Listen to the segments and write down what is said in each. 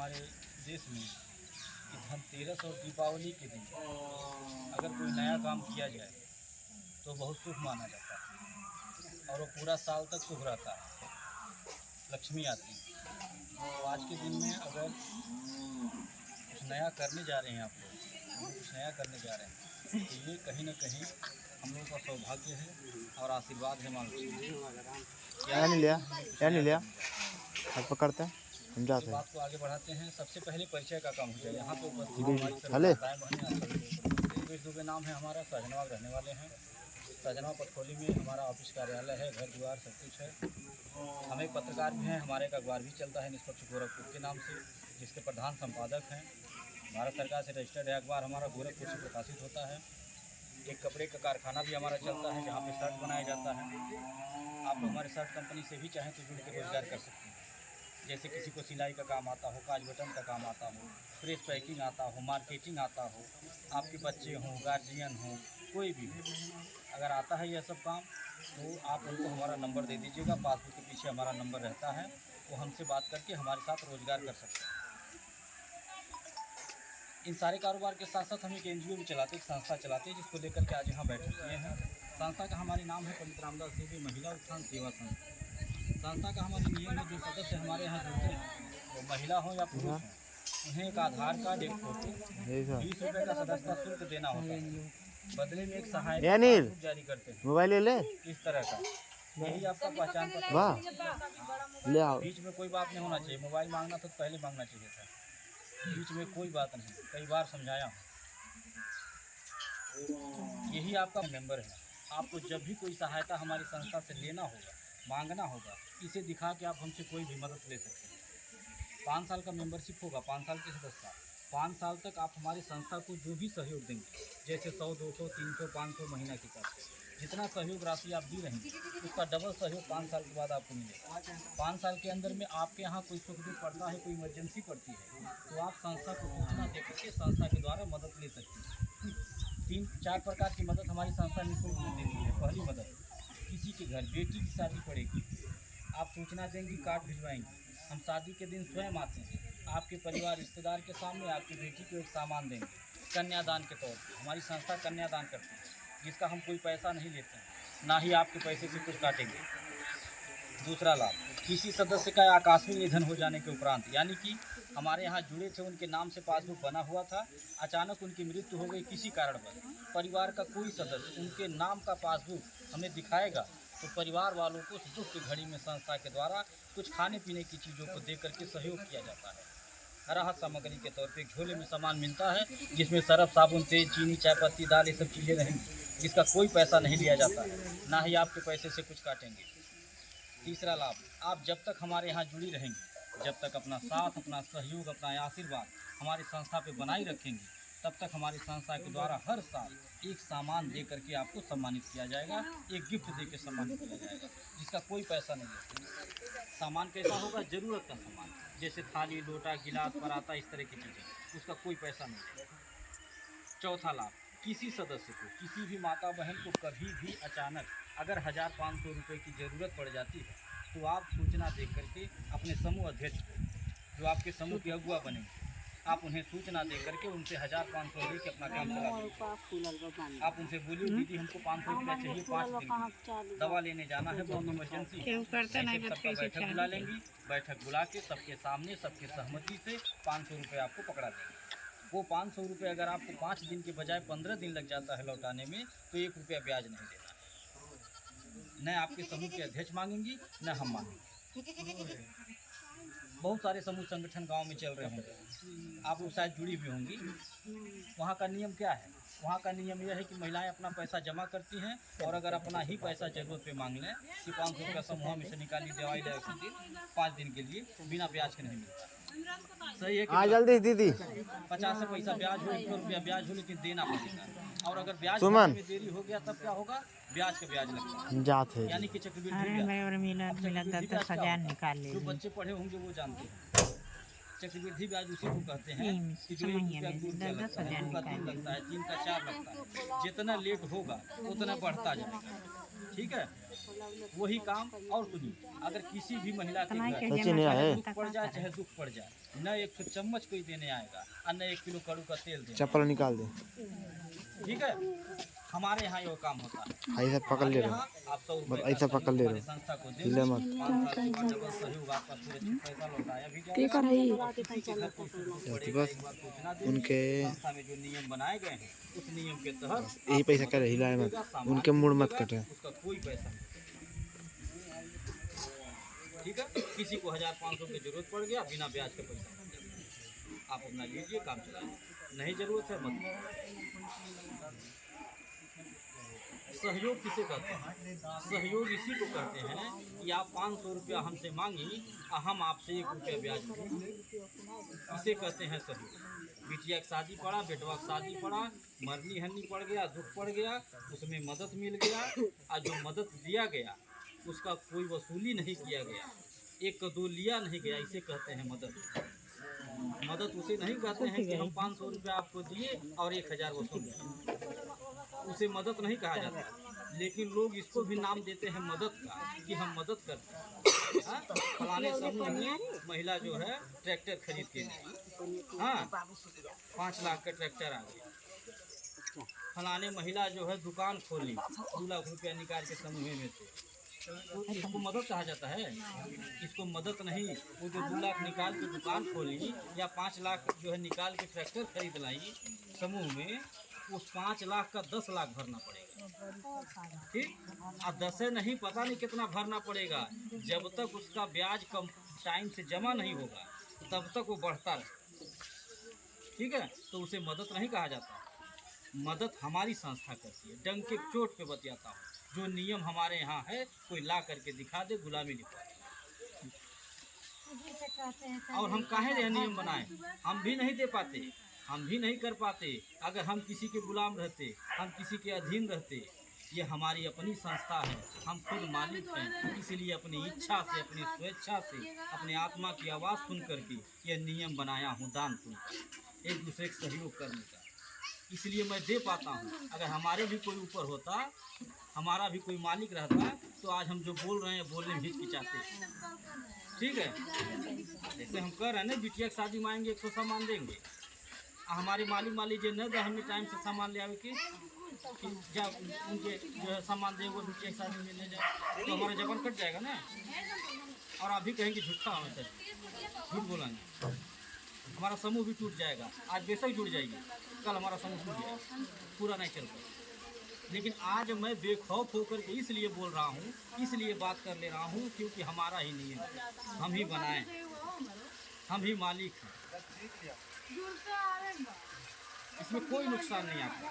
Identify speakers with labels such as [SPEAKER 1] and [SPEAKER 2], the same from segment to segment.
[SPEAKER 1] हमारे देश में कि धनतेरस और दीपावली के दिन अगर कोई नया काम किया जाए तो बहुत शुभ माना जाता है और वो पूरा साल तक शुभ रहता है, लक्ष्मी आती है। तो आज के दिन में अगर कुछ नया करने जा रहे हैं आप लोग, कुछ नया करने जा रहे हैं, तो ये कहीं ना कहीं हम लोगों का सौभाग्य है और आशीर्वाद है। मान लीजिए
[SPEAKER 2] क्या नहीं लिया अब पकड़ते हैं हम जाते हैं।
[SPEAKER 1] बात को आगे बढ़ाते हैं। सबसे पहले परिचय का काम हो जाए। यहाँ पे उपस्थित दुबे नाम है हमारा, सहजनवा रहने वाले हैं। सहजनवा पटखोली में हमारा ऑफिस कार्यालय है, घर द्वार सब कुछ है। हम एक पत्रकार भी हैं, हमारे एक अखबार भी चलता है निष्पक्ष गोरखपुर के नाम से, जिसके प्रधान संपादक हैं। भारत सरकार से रजिस्टर्ड है अखबार हमारा, गोरखपुर से प्रकाशित होता है। एक कपड़े का कारखाना भी हमारा चलता है, जहाँ पे शर्ट बनाया जाता है। आप लोग हमारे शर्ट कंपनी से भी चाहें तो जुड़ के रोजगार कर सकते हैं। जैसे किसी को सिलाई का काम आता हो, काज बटन का काम आता हो, प्रेस पैकिंग आता हो, मार्केटिंग आता हो, आपके बच्चे हों, गार्जियन हों, कोई भी हो, अगर आता है यह सब काम तो आप उनको हमारा नंबर दे दीजिएगा। पासबुक के पीछे हमारा नंबर रहता है, वो हमसे बात करके हमारे साथ रोजगार कर सकते हैं। इन सारे कारोबार के साथ साथ हम एक NGO भी चलाते, एक संस्था चलाते हैं, जिसको लेकर के आज यहाँ बैठे हुए हैं। संस्था का हमारे नाम है पंडित रामदास देवी महिला उत्थान सेवा संस्था। संस्था का हमारे नियम में जो सदस्य हमारे यहाँ जुड़ते हैं, वो महिला हो या पुरुष हो, उन्हें एक आधार कार्ड, एक फोटो, 20 रुपये का सदस्यता शुल्क देना होता है। बदले में एक सहायता जारी करते हैं,
[SPEAKER 2] मोबाइल ले ले,
[SPEAKER 1] इस तरह का। यही आपका पहचान पत्र।
[SPEAKER 2] वाह ले आओ।
[SPEAKER 1] बीच में कोई बात नहीं होना चाहिए। मोबाइल मांगना तो पहले मांगना चाहिए था, बीच में कोई बात नहीं। कई बार समझाया हूँ। यही आपका मेंबर है। आपको जब भी कोई सहायता हमारी संस्था से लेना होगा, मांगना होगा, इसे दिखा के आप हमसे कोई भी मदद ले सकते हैं। 5 साल का मेंबरशिप होगा, 5 साल की सदस्यता। 5 साल तक आप हमारी संस्था को जो भी सहयोग देंगे, जैसे 100, 200, 300, 500 महीना के हिसाब से जितना सहयोग राशि आप दी रहेंगे, उसका डबल सहयोग 5 साल के बाद आपको मिलेगा। 5 साल के अंदर में आपके यहाँ कोई सुख दुख पड़ता है, कोई इमरजेंसी पड़ती है, तो आप संस्था को सूचना देकर के संस्था के द्वारा मदद ले सकते हैं। 3-4 प्रकार की मदद हमारी संस्था निःशुल्क में देती है। पहली मदद, किसी के घर बेटी की शादी पड़ेगी, आप सूचना देंगी, कार्ड भिजवाएंगी, हम शादी के दिन स्वयं आते हैं, आपके परिवार रिश्तेदार के सामने आपकी बेटी को एक सामान देंगे कन्यादान के तौर पर। हमारी संस्था कन्यादान करती है, जिसका हम कोई पैसा नहीं लेते हैं, ना ही आपके पैसे से कुछ काटेंगे। दूसरा लाभ, किसी सदस्य का आकस्मिक निधन हो जाने के उपरांत, यानी कि हमारे यहाँ जुड़े थे, उनके नाम से पासबुक बना हुआ था, अचानक उनकी मृत्यु हो गई किसी कारण पर, परिवार का कोई सदस्य उनके नाम का पासबुक हमें दिखाएगा, तो परिवार वालों को दुख की घड़ी में संस्था के द्वारा कुछ खाने पीने की चीज़ों को दे करके सहयोग किया जाता है। राहत सामग्री के तौर पे झोले में सामान मिलता है, जिसमें सरफ, साबुन, तेल, चीनी, चाय पत्ती, दाल, ये सब चीज़ें रहेंगी, जिसका कोई पैसा नहीं लिया जाता है, ना ही आपके पैसे से कुछ काटेंगे। तीसरा लाभ, आप जब तक हमारे यहाँ जुड़ी रहेंगी, जब तक अपना साथ, अपना सहयोग, अपना आशीर्वाद हमारी संस्था पे बनाए रखेंगी, तब तक हमारी संस्था के द्वारा हर साल एक सामान दे करके आपको सम्मानित किया जाएगा, एक गिफ्ट दे के सम्मानित किया जाएगा, जिसका कोई पैसा नहीं है। सामान कैसा होगा? ज़रूरत का सामान, जैसे थाली, लोटा, गिलास, पराता, इस तरह की चीज़ें, उसका कोई पैसा नहीं है। चौथा लाभ, किसी सदस्य को, किसी भी माता बहन को कभी भी अचानक अगर 1500 रुपये की ज़रूरत पड़ जाती है, तो आप सूचना दे करके अपने समूह अध्यक्ष को, जो आपके समूह के अगुआ बनेंगे, आप उन्हें सूचना दे करके उनसे 1500 रुपये के अपना काम चला सकते। आप उनसे बोलिए, दीदी हमको 500 रुपया चाहिए, 5 दिन दवा लेने जाना है, बहुत इमरजेंसी है। सबका बैठक बुला लेंगी, बैठक बुला के सबके सामने, सबके सहमति से 500 रुपये आपको पकड़ा देंगे। वो 500 रुपये अगर आपको 5 दिन के बजाय 15 दिन लग जाता है लौटाने में, तो 1 रुपया ब्याज नहीं देना है। न आपके समूह के अध्यक्ष मांगेंगी, न हम मांगेंगे। बहुत सारे समूह संगठन गांव में चल रहे होंगे, आप लोग शायद जुड़ी हुई होंगी। वहाँ का नियम क्या है? वहाँ का नियम यह है कि महिलाएं अपना पैसा जमा करती हैं, और अगर अपना ही पैसा जरूरत पे मांग लें कि 500 रुपया समूह में से निकाली, दवाई ले 5 दिन के लिए, तो बिना ब्याज के नहीं मिलता। सही है कि
[SPEAKER 2] जल्दी दीदी
[SPEAKER 1] 50 से पैसा ब्याज हो, 1 रुपया ब्याज हो, लेकिन देना पड़ेगा। और अगर ब्याज में देरी हो गया तब क्या होगा? ब्याज का ब्याज लगता है, यानी कि चक्रवृद्धि ब्याज। जो बच्चे पढ़े होंगे वो जानते हैं, चक्रवृद्धि ब्याज उसी को कहते हैं कि जो 1 रुपया 2 रुपया लगता है, 2 का 3 लगता है, 3 का 4 लगता है। जितना लेट होगा उतना बढ़ता जाएगा, ठीक है। वही काम और कुछ नहीं। अगर किसी भी महिला के घर
[SPEAKER 2] सचिन यहाँ है।
[SPEAKER 1] दुख पड़ जाए चाहे दुख पड़ जाए, न एक तो चम्मच कोई देने आएगा और न 1 किलो कड़ू का तेल देने।
[SPEAKER 2] चप्पल निकाल दे।
[SPEAKER 1] ठीक है, हमारे यहाँ ये काम होता है।
[SPEAKER 2] ऐसा पकड़ ले रहे हो,
[SPEAKER 1] आप 100
[SPEAKER 2] बस
[SPEAKER 1] रुपये
[SPEAKER 2] ऐसा पकड़ ले रहे हो,
[SPEAKER 1] संस्था को दे
[SPEAKER 2] हिले मत।
[SPEAKER 1] 5 साल के बाद डबल सहयोग आपका सुरक्षित पैसा लौटाया भी जाएगा। किसी के घर कोई सहयोग पड़ेगा, एक बार सूचना दे।
[SPEAKER 2] उनके
[SPEAKER 1] संस्था में जो नियम बनाए गए हैं उस नियम के तहत
[SPEAKER 2] यही पैसा करे, हिलाए मत, उनके मुड़ मत कटे।
[SPEAKER 1] उसका कोई पैसा नहीं। ठीक है, किसी को 1500 की जरूरत पड़ गया, बिना ब्याज के पैसा मिल जाएगा। आप अपना लीजिए, काम चलाइए, नहीं जरूरत है मत। सहयोग किसे कहते हैं? सहयोग इसी को कहते हैं कि आप 500 रुपया हमसे मांगी और हम आपसे 1 रुपया ब्याज लें। इसे कहते हैं सहयोग। बिटिया की शादी पड़ा, बेटवा की शादी पड़ा, मरनी हरनी पड़ गया, दुख पड़ गया, उसमें मदद मिल गया और जो मदद दिया गया उसका कोई वसूली नहीं किया गया, 1 का 2 लिया नहीं गया, इसे कहते हैं मदद। मदद उसे नहीं कहते हैं कि हम 500 रुपया आपको दिए और 1000 वसूल किए, उसे मदद नहीं कहा जाता। लेकिन लोग इसको भी नाम देते हैं मदद का, कि हम मदद करते हैं। हाँ, फलाने समूह में महिला जो है ट्रैक्टर खरीद के ली, हाँ 5 लाख का ट्रैक्टर आ गया। फलाने महिला जो है दुकान खोली, 2 लाख रुपया निकाल के समूह में से, तो इसको मदद कहा जाता है? इसको मदद नहीं। वो जो 2 लाख निकाल के दुकान खोली या 5 लाख जो है निकाल के ट्रैक्टर खरीद लाई समूह में, उस 5 लाख का 10 लाख भरना पड़ेगा। ठीक, अब 10 नहीं, पता नहीं कितना भरना पड़ेगा। जब तक उसका ब्याज कम टाइम से जमा नहीं होगा तब तक वो बढ़ता रहे। ठीक है, तो उसे मदद नहीं कहा जाता। मदद हमारी संस्था करती है। डंके चोट पे बतियाता हूँ, जो नियम हमारे यहाँ है कोई ला करके दिखा दे, गुलामी लिखवा दे। और हम काहे यह नियम बनाए? हम भी नहीं दे पाते, हम भी नहीं कर पाते। अगर हम किसी के गुलाम रहते, हम किसी के अधीन रहते। ये हमारी अपनी संस्था है, हम खुद मालिक हैं, इसलिए अपनी इच्छा से, अपनी स्वेच्छा से, अपने आत्मा की आवाज़ सुन करके यह नियम बनाया हूँ दान पुण्य, एक दूसरे का सहयोग करने का। इसलिए मैं दे पाता हूँ। अगर हमारे भी कोई ऊपर होता, हमारा भी कोई मालिक रहता, तो आज हम जो बोल रहे हैं बोलने में हिचकिचाते। ठीक है, जैसे हम कह रहे हैं ना, बिटिया की शादी मांगेंगे 100 सामान देंगे, हमारे मालिक जो न दे, हमें टाइम से सामान ले आवे कि जब उनके जो है सामान दे वो बिटिया की शादी में ले जाए, तो हमारा जबान कट जाएगा ना। और आप भी कहेंगे झूठा, हमें सर झूठ बोलेंगे, हमारा समूह भी टूट जाएगा। आज बेशक जुड़ जाएगी, कल हमारा समूह टूट जाएगा, पूरा नहीं चलता। लेकिन आज मैं बेखौफ होकर के इसलिए बोल रहा हूँ, इसलिए बात कर ले रहा हूँ, क्योंकि हमारा ही नियम है, हम ही बनाए, हम ही मालिक हैं। इसमें कोई नुकसान नहीं आता,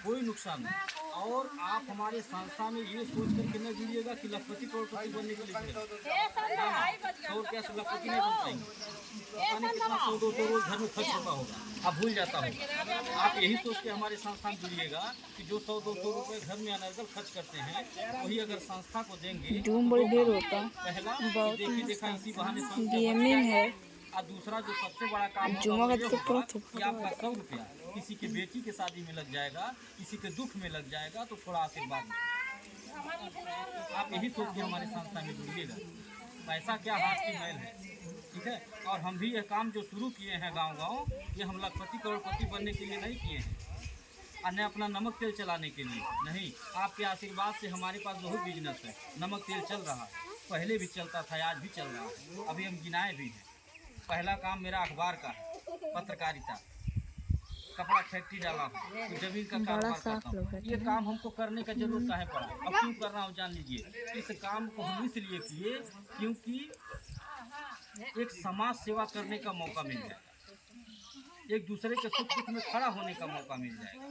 [SPEAKER 1] कोई नुकसान नहीं। और आप हमारे संस्था में ये सोच करके न जुड़िएगा कि लखपति करोड़पति बनने के लिए 100 रुपया से लखपति नहीं बन पाएंगे। पता नहीं कितना 100-200 रोज घर में खर्च होता होगा, आप भूल जाता होगा। आप यही सोच के हमारे संस्था में जुड़िएगा कि जो 100-200 रुपये घर में अनर्गल खर्च करते हैं, वही अगर संस्था को देंगे तो पहला देखी देखा इसी बहाने और दूसरा जो सबसे बड़ा काम होगा कि आपका 100 रुपया किसी के बेटी के शादी में लग जाएगा, किसी के दुख में लग जाएगा, तो थोड़ा आशीर्वाद मिलेगा। आप यही सोच के हमारे संस्था में जुड़िएगा। पैसा क्या हाथ की मैल है। ठीक है, और हम भी यह काम जो शुरू किए हैं गांव-गांव, ये हम लखपति करोड़पति बनने के लिए नहीं किए हैं, और न अपना नमक तेल चलाने के लिए नहीं। आपके आशीर्वाद से हमारे पास बहुत बिजनेस है, नमक तेल चल रहा है, पहले भी चलता था, आज भी चल रहा है, अभी हम गिनाए भी हैं। पहला काम मेरा अखबार का है, पत्रकारिता, कपड़ा फैक्ट्री डाला हूँ, तो जमीन का कारोबार करता हूँ। ये काम हमको करने का जरूरत काहे पड़ा, अब क्यों कर रहा हूँ जान लीजिए। इस काम को हम इसलिए किए क्योंकि एक समाज सेवा करने का मौका मिल जाएगा, एक दूसरे के सुख दुख में खड़ा होने का मौका मिल जाएगा,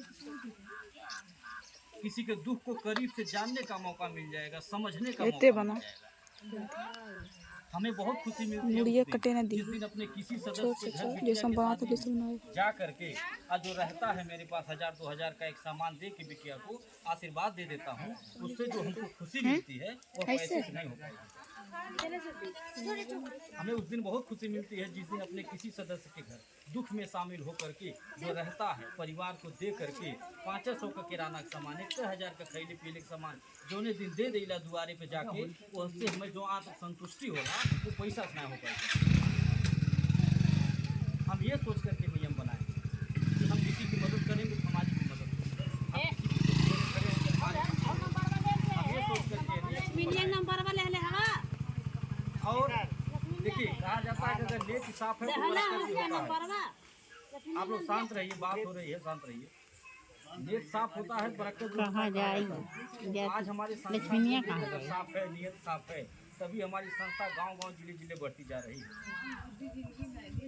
[SPEAKER 1] किसी के दुख को करीब से जानने का मौका मिल जाएगा, समझने का मौका मिल जाएगा। हमें बहुत खुशी मिलती है जिस दिन अपने किसी सदस्य के घर जा करके जो रहता है मेरे पास 1000-2000 का एक सामान दे के बिटिया को आशीर्वाद दे देता हूँ। उससे जो हमको खुशी मिलती है वो पैसे से नहीं हो पाएगी। हमें उस दिन बहुत खुशी मिलती है जिस दिन अपने किसी सदस्य के घर दुख में शामिल होकर के जो रहता है परिवार को दे करके 500 का किराना का सामान 1,000 का खैले पीले का सामान जोने दिन दे देला दुआरे पे जाके उससे हमें जो आत्म संतुष्टि होला वो पैसा से ना हो पाएगा। हम ये सोच करके नियम बनाए कि हम किसी की मदद करेंगे तो हमारी भी मदद होगी। हम किसी की मदद करेंगे तो हमारी भी मदद होगी। हम ये सोच करके और देखिए कहा जाता है कि अगर नेत साफ है तो बरकत भी होता है। आप लोग शांत रहिए, बात हो रही है, शांत रहिए। नेत साफ होता है बरकत भी
[SPEAKER 3] कहाँ जाएगी?
[SPEAKER 1] आज हमारी संस्था अगर साफ है, नियत साफ है, तभी हमारी संस्था गांव-गांव जिले-जिले बढ़ती जा रही है।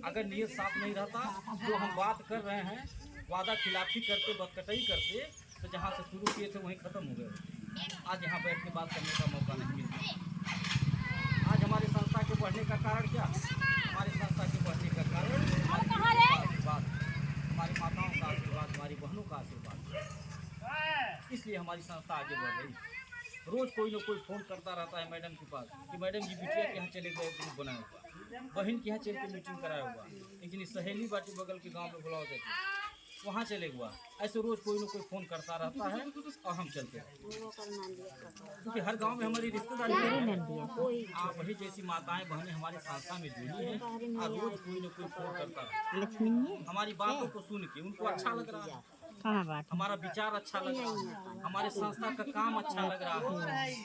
[SPEAKER 1] अगर नियत साफ नहीं रहता जो हम बात कर रहे हैं वादा खिलाफी करते बदकटई करते तो जहाँ से शुरू किए थे वहीं खत्म हो गए। आज यहाँ बैठ के बात करने का मौका नहीं मिलता। आज हमारी संस्था के बढ़ने का कारण क्या? हमारी संस्था के बढ़ने का कारण आशीर्वाद, हमारी माताओं का आशीर्वाद, हमारी बहनों का आशीर्वाद। इसलिए हमारी संस्था आगे बढ़ रही है। रोज कोई ना कोई फोन करता रहता है मैडम के पास कि मैडम जी बिटिया के यहाँ चले गए, ग्रुप बनाया हुआ, बहन के यहाँ चल के मीटिंग कराया हुआ, लेकिन सहेली बाटी बगल के गाँव में बुलाओ देते वहाँ चले हुआ। ऐसे रोज कोई ना कोई फोन करता रहता है और हम चलते हैं क्योंकि हर गांव में हमारी रिश्तेदारी है। आप वही जैसी माताएं बहनें हमारी संस्था में जुड़ी हैं और रोज कोई ना कोई फोन करता रहता है। हमारी बातों को सुन के उनको अच्छा लग रहा है, हमारा विचार अच्छा लग रहा है, हमारे संस्था का काम अच्छा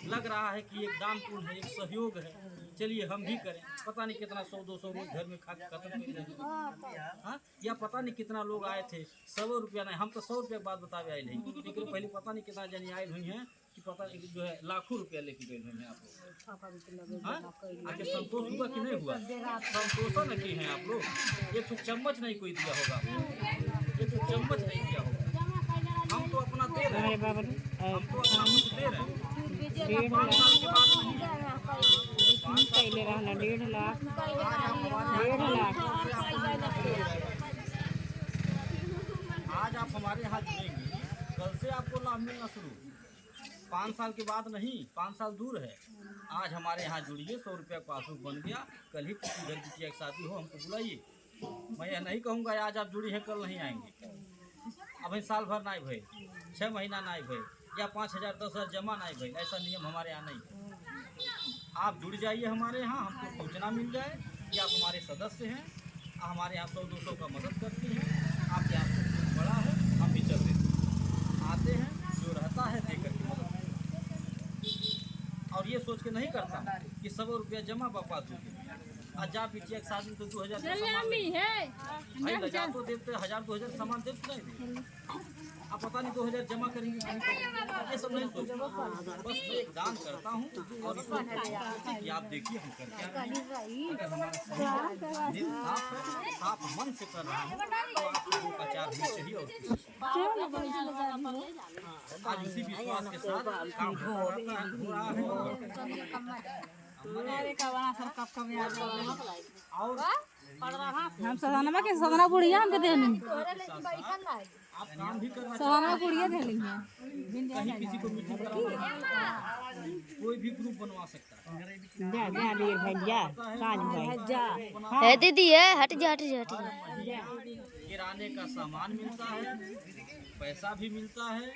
[SPEAKER 1] लग रहा है कि एक दान पुण्य है, एक सहयोग है, चलिए हम भी करें। पता नहीं कितना 100-200 रोज घर में खा के खत्म कर देंगे। हाँ, या पता नहीं कितना लोग आए थे, 100 रुपया नहीं, हम तो 100 रुपया बात बतावे आए नहीं, लेकिन पहले पता नहीं कितना जनी आए हुई हैं कि पता नहीं जो है लाखों रुपया लेके गए हुए हैं आप लोग। आगे संतोष हुआ कि नहीं हुआ? संतोष न किए हैं आप लोग। एक तो चम्मच नहीं कोई दिया होगा, एक तो चम्मच नहीं दिया होगा। हम तो अपना दे रहे हैं, हम तो अपना कुछ दे रहे हैं। 5 साल के बाद नहीं,
[SPEAKER 3] 1.5 लाख
[SPEAKER 1] आज आप हमारे यहाँ जुड़ेंगे, कल से आपको लाभ मिलना शुरू। 5 साल के बाद नहीं, 5 साल दूर है। आज हमारे यहाँ जुड़िए, 100 रुपया पासबुक बन गया। कल ही किसी घर बिटिया की शादी हो हमको बुलाइए। मैं यह नहीं कहूँगा आज आप जुड़ी हैं कल नहीं आएंगे। अब साल भर नहीं भय, 6 महीना नहीं भय, या 5,000 10,000 जमा नहीं भय, ऐसा नियम हमारे यहाँ नहीं है। आप जुड़ जाइए हमारे यहाँ, हमको सूचना मिल जाए कि आप हमारे सदस्य हैं, हमारे यहाँ 100-200 का मदद करती हैं। आपके यहाँ कुछ बड़ा है, हम भी चलते आते हैं, जो रहता है देकर के मदद करते हैं। और ये सोच के नहीं करता कि 100 रुपया जमा बपा दूँगी। आज जा बिटिया के शादी तो 2,000 का सामान भाई लगा तो देते 1,000-2,000 सामान देते नहीं दे। आप पता नहीं 2,000 जमा करेंगे ये सब नहीं सोच। बस मैं एक दान करता हूँ और इसको कि आप देखिए हम कर क्या रहे हैं। अगर हमारा सही साफ मन से कर रहा हूँ तो आप लोगों का 4 दिन चाहिए और आज इसी विश्वास के साथ काम हो रहा है। और
[SPEAKER 3] हम सदानमा के सदना बुढ़िया हमके देनी
[SPEAKER 1] आप काम भी करना
[SPEAKER 3] सदानमा बुढ़िया दे लेंगे
[SPEAKER 1] कहीं किसी को मीटिंग करवाना कोई भी ग्रुप बनवा सकता है।
[SPEAKER 3] जा जा रे भैया काज भाई
[SPEAKER 4] है दीदी है हट जा
[SPEAKER 1] किराने का सामान मिलता है, पैसा भी मिलता है।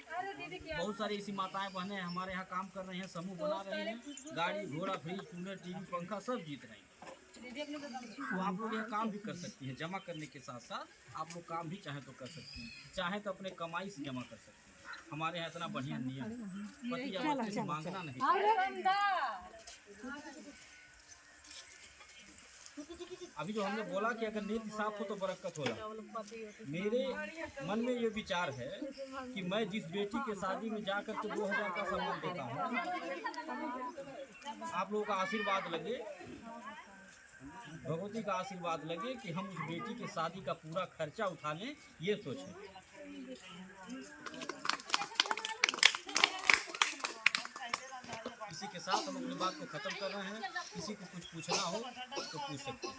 [SPEAKER 1] बहुत सारी ऐसी माताएं बहनें हमारे यहाँ काम कर रही हैं, समूह बना रहे हैं, गाड़ी घोड़ा फ्रिज कूलर टीवी पंखा सब जीत रहे हैं। तो आप लोग यहाँ काम भी कर सकती हैं, जमा करने के साथ साथ आप लोग काम भी चाहें तो कर सकती हैं, चाहें तो अपने कमाई से जमा कर सकती हैं। हमारे यहाँ इतना बढ़िया नियम है, पति या पत्नी से मांगना नहीं। अभी जो हमने बोला कि अगर नीति साफ हो तो बरकत होला, मेरे मन में ये विचार है कि मैं जिस बेटी के शादी में जाकर के 2,000 का सामान देता हूँ, आप लोगों का आशीर्वाद लगे, भगवती का आशीर्वाद लगे कि हम उस बेटी के शादी का पूरा खर्चा उठा लें, ये सोचें। इसी के साथ हम अपनी बात को ख़त्म कर रहे हैं। किसी को कुछ पूछना हो तो पूछ सकते हैं।